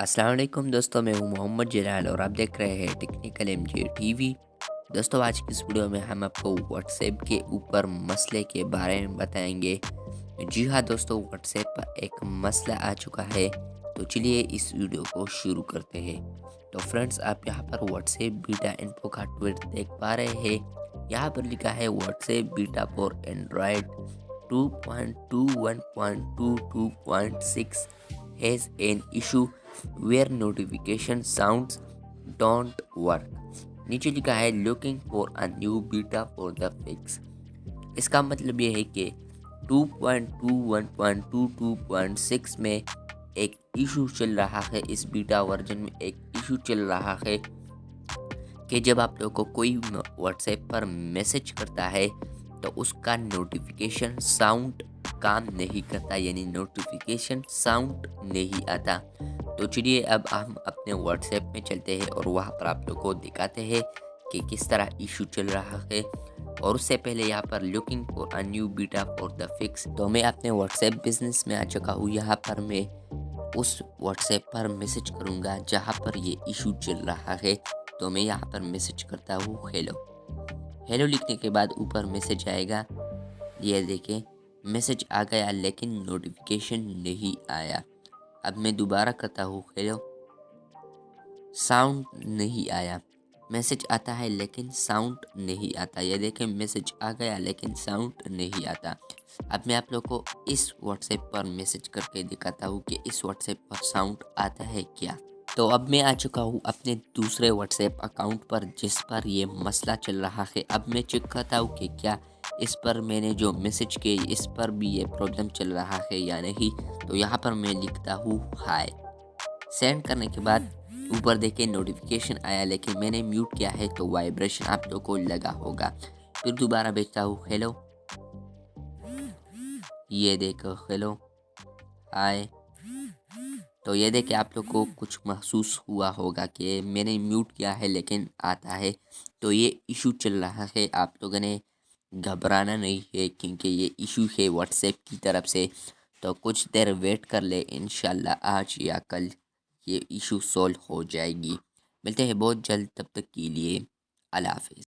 अस्सलाम वालेकुम दोस्तों, मैं हूं मोहम्मद जलाल और आप देख रहे हैं टेक्निकल एमजे टीवी। दोस्तों, आज की इस वीडियो में हम आपको व्हाट्सएप के ऊपर मसले के बारे में बताएंगे। जी हाँ दोस्तों, व्हाट्सएप पर एक मसला आ चुका है, तो चलिए इस वीडियो को शुरू करते हैं। तो फ्रेंड्स, आप यहाँ पर व्हाट्सएप बीटा इन्फो का ट्वीट देख पा रहे हैं। यहाँ पर लिखा है WhatsApp beta for Android 2.21.22.6 has an issue where notification sounds don't work। नीचे लिखा है looking for a new beta for the fix। इसका मतलब ये है कि 2.21.22.6 में एक इशू चल रहा है। इस बीटा वर्जन में एक इशू चल रहा है कि जब आप लोगों को कोई व्हाट्सएप पर मैसेज करता है तो उसका नोटिफिकेशन साउंड काम नहीं करता, यानी नोटिफिकेशन साउंड नहीं आता। तो चलिए अब हम अपने व्हाट्सएप में चलते हैं और वहाँ पर आप लोगों को दिखाते हैं कि किस तरह इशू चल रहा है। और उससे पहले यहाँ पर looking for a new beta for the fix, तो मैं अपने व्हाट्सएप बिजनेस में आ चुका हूँ। यहाँ पर मैं उस व्हाट्सएप पर मैसेज करूँगा जहाँ पर ये इशू चल रहा है। तो मैं यहाँ पर मैसेज करता हूँ हेलो। हेलो लिखने के बाद ऊपर मैसेज आएगा, ये देखें मैसेज आ गया लेकिन नोटिफिकेशन नहीं आया। अब मैं दोबारा करता हूँ हेलो, साउंड नहीं आया। मैसेज आता है लेकिन साउंड नहीं आता। ये देखें मैसेज आ गया लेकिन साउंड नहीं आता। अब मैं आप लोग को इस व्हाट्सएप पर मैसेज करके दिखाता हूँ कि इस व्हाट्सएप पर साउंड आता है क्या। तो अब मैं आ चुका हूँ अपने दूसरे व्हाट्सएप अकाउंट पर जिस पर ये मसला चल रहा है। अब मैं चेक करता हूँ कि क्या इस पर मैंने जो मैसेज किए इस पर भी ये प्रॉब्लम चल रहा है या नहीं। तो यहाँ पर मैं लिखता हूँ हाय। सेंड करने के बाद ऊपर देखें नोटिफिकेशन आया लेकिन मैंने म्यूट किया है तो वाइब्रेशन आप लोग को लगा होगा। फिर दोबारा भेजता हूँ हेलो, ये देखो हेलो हाय। तो ये देखे आप लोग को कुछ महसूस हुआ होगा कि मैंने म्यूट किया है लेकिन आता है। तो ये इशू चल रहा है, आप लोगों ने घबराना नहीं है क्योंकि ये इशू है व्हाट्सएप की तरफ से। तो कुछ देर वेट कर ले, इंशाल्लाह आज या कल ये इशू सॉल्व हो जाएगी। मिलते हैं बहुत जल्द, तब तक के लिए अल्लाह हाफिज़।